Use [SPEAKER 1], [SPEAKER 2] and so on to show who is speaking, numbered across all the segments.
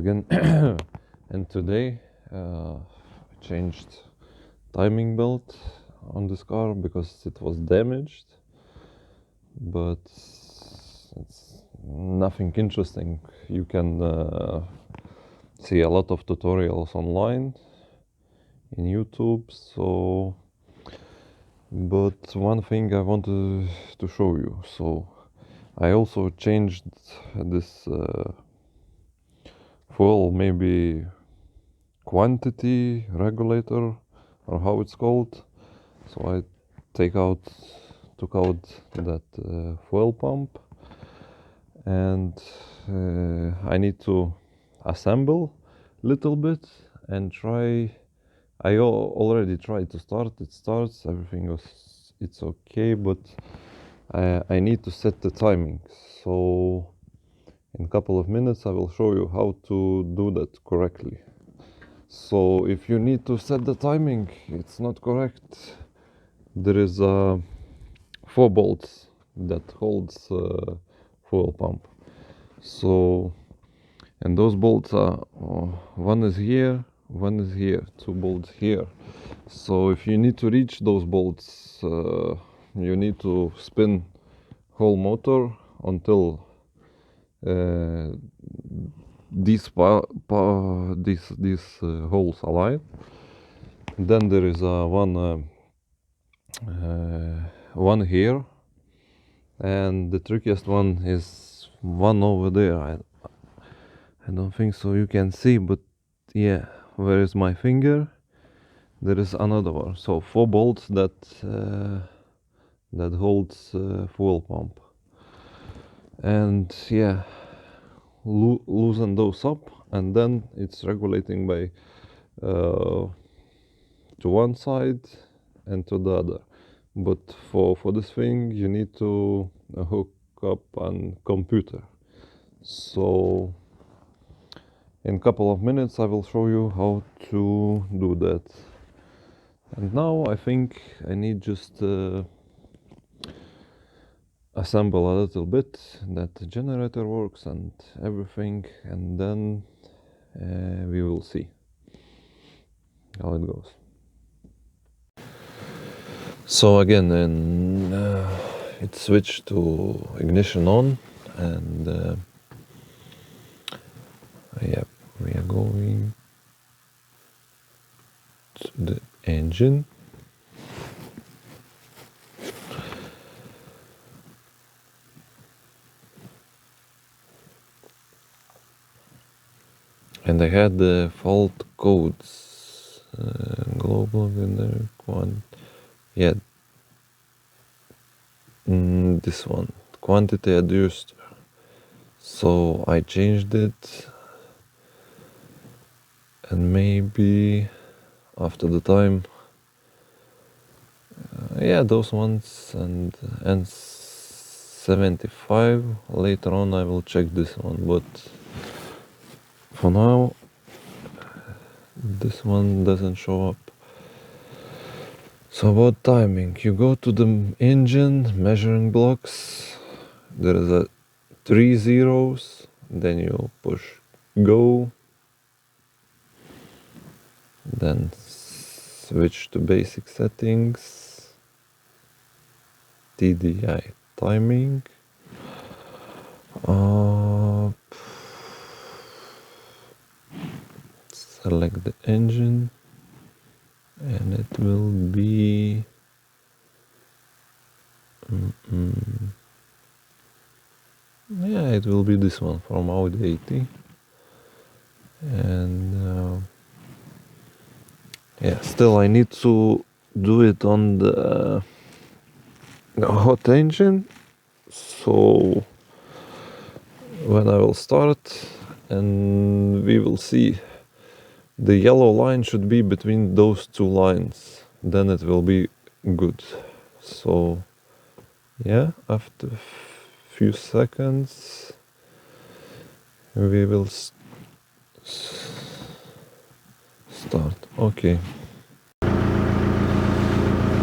[SPEAKER 1] again. And today I changed timing belt on this car because it was damaged, but it's nothing interesting. You can see a lot of tutorials online in YouTube, so but one thing I wanted to show you. So I also changed this fuel, maybe quantity regulator, or how it's called. So I took out that fuel pump, and I need to assemble little bit and try. I already tried to start. It starts, everything it's okay, but I need to set the timing. So in a couple of minutes I will show you how to do that correctly. So if you need to set the timing, it's not correct. There is 4 bolts that holds fuel pump. So, and those bolts are one is here, 2 bolts here. So if you need to reach those bolts, you need to spin whole motor until these holes align. Then there is one here, and the trickiest one is one over there. I don't think so you can see, but yeah, where is my finger? There is another one. So 4 bolts that holds fuel pump, and yeah, loosen those up, and then it's regulating by to one side and to the other. But for this thing you need to hook up a computer. So in a couple of minutes I will show you how to do that. And now I think I need just assemble a little bit that the generator works and everything, and then we will see how it goes. So again, it switched to ignition on, and yeah, we are going to the engine. And I had the fault codes, global winner, yeah, this one, quantity adjusted. So I changed it, and maybe after the time, yeah, those ones, and N75. Later on I will check this one, but for now this one doesn't show up. So about timing, you go to the engine measuring blocks, there is a 3 zeros, then you push go, then switch to basic settings, TDI timing, select the engine, and it will be yeah, it will be this one from Audi 80, and yeah, still I need to do it on the hot engine. So when I will start, and we will see, the yellow line should be between those 2 lines, then it will be good. So yeah, after a few seconds we will start. Okay,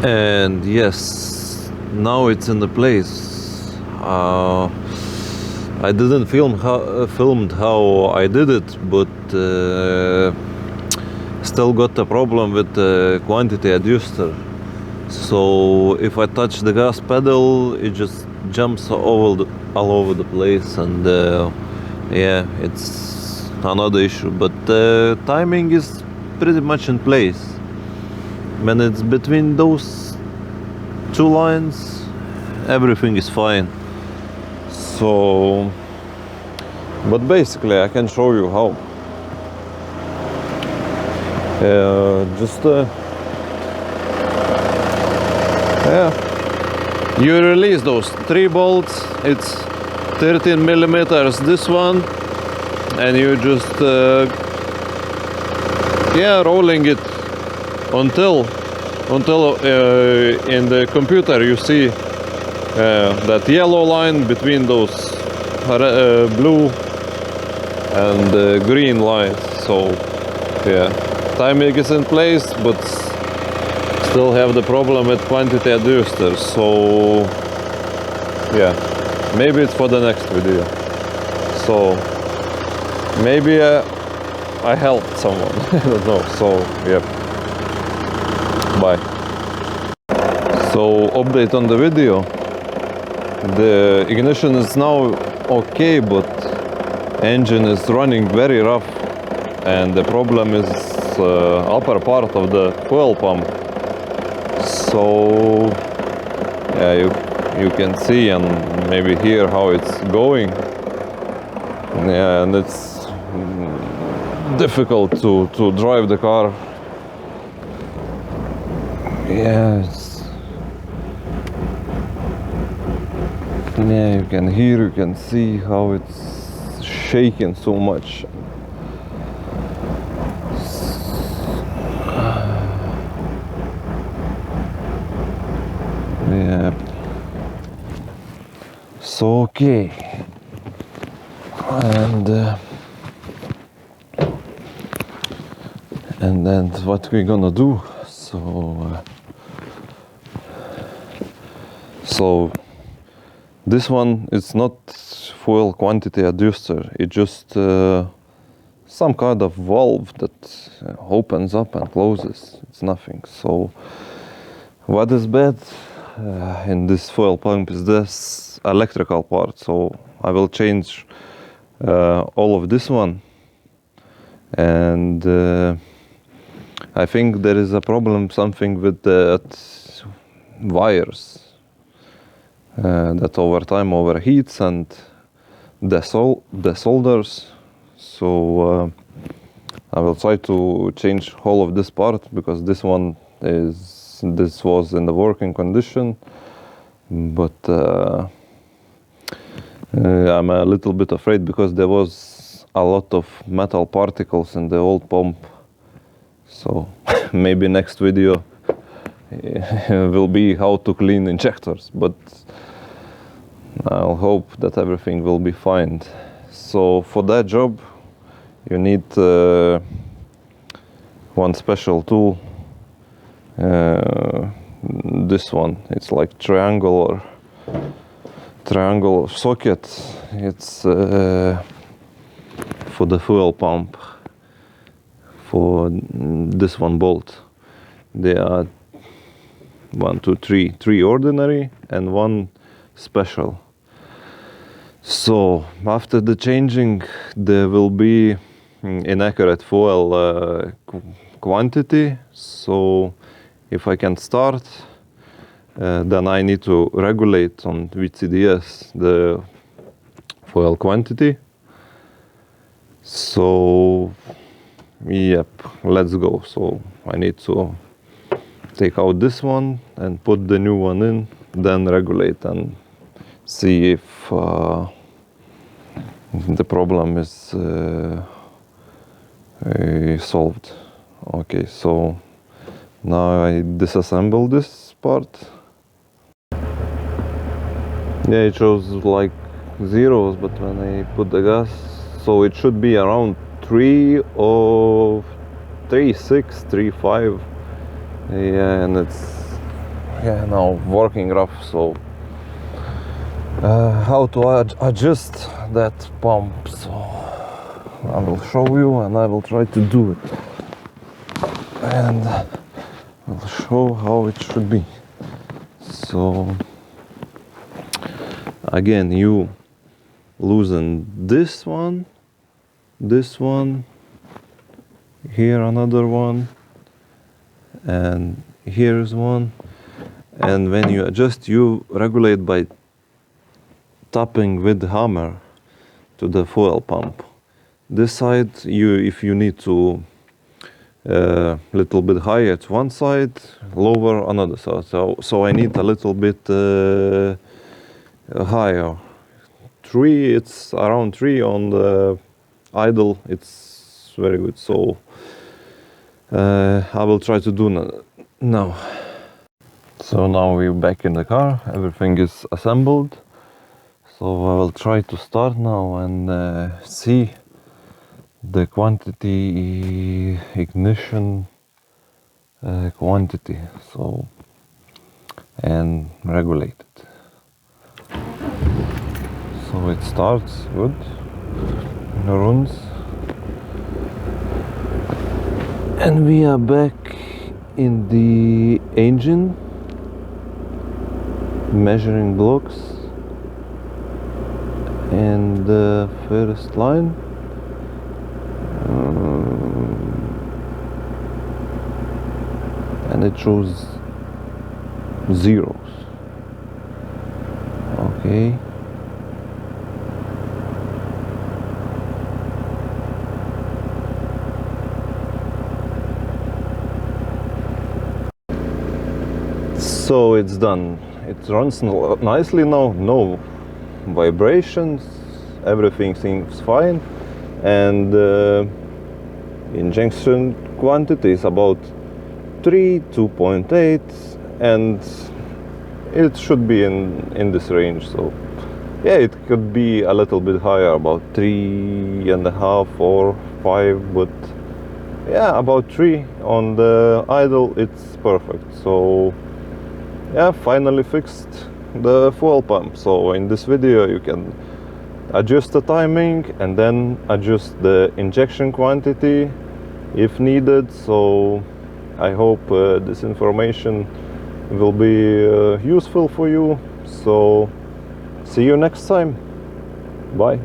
[SPEAKER 1] and yes, now it's in the place. I didn't filmed how I did it, but still got a problem with the quantity adjuster. So if I touch the gas pedal, it just jumps all over the place, and yeah, it's another issue. But the timing is pretty much in place. When it's between those two lines, everything is fine. So, but basically I can show you how. Yeah, you release those 3 bolts. It's 13 millimeters this one, and you just yeah, rolling it until in the computer you see that yellow line between those blue and green lines. So yeah, timing is in place, but still have the problem with quantity adjusters. So yeah, maybe it's for the next video. So maybe I helped someone. I don't know. So yeah, bye. So update on the video. The ignition is now okay, but engine is running very rough, and the problem is upper part of the fuel pump. So yeah, you can see and maybe hear how it's going. Yeah, and it's difficult to drive the car. Yeah, yeah, you can hear, you can see how it's shaking so much. Yeah. So okay, and then what we're gonna do? So this one is not fuel quantity adjuster. It's just some kind of valve that opens up and closes. It's nothing. So what is bad in this fuel pump is this electrical part. So I will change all of this one, and I think there is a problem, something with the wires that over time overheats and desolders. So I will try to change all of this part, because this was in the working condition, but I'm a little bit afraid because there was a lot of metal particles in the old pump. So maybe next video will be how to clean injectors, but I'll hope that everything will be fine. So for that job you need one special tool. This one, it's like triangular socket. It's for the fuel pump, for this one bolt. There are 1, 2, 3 ordinary and 1 special. So after the changing, there will be inaccurate fuel quantity. So if I can start, then I need to regulate on VCDS the fuel quantity. So yep, let's go. So I need to take out this one and put the new one in, then regulate and see if the problem is solved. Okay, so now I disassemble this part. Yeah, it shows like zeros, but when I put the gas, so it should be around 3 or 3.6, 3.5. Yeah, and it's now working rough. So how to adjust that pump. So I will show you and I will try to do it, and I'll show how it should be. So again, you loosen this one, here another one, and here's one. And when you adjust, you regulate by tapping with the hammer to the fuel pump. This side, if you need to little bit higher to one side, lower another side. So I need a little bit higher. It's around 3 on the idle. It's very good. So I will try to do now. So now we're back in the car. Everything is assembled. So I will try to start now and see the quantity, ignition quantity, so, and regulate it. So it starts good, runs, and we are back in the engine, measuring blocks, and the first line. And it shows zeros. Okay. So it's done. It runs nicely now, no vibrations, everything seems fine, and injection quantity is about 2.8, and it should be in this range. So yeah, it could be a little bit higher, about 3.5 or 5, but yeah, about 3 on the idle, it's perfect. So yeah, finally fixed the fuel pump. So in this video you can adjust the timing and then adjust the injection quantity if needed. So I hope this information will be useful for you. So see you next time. Bye.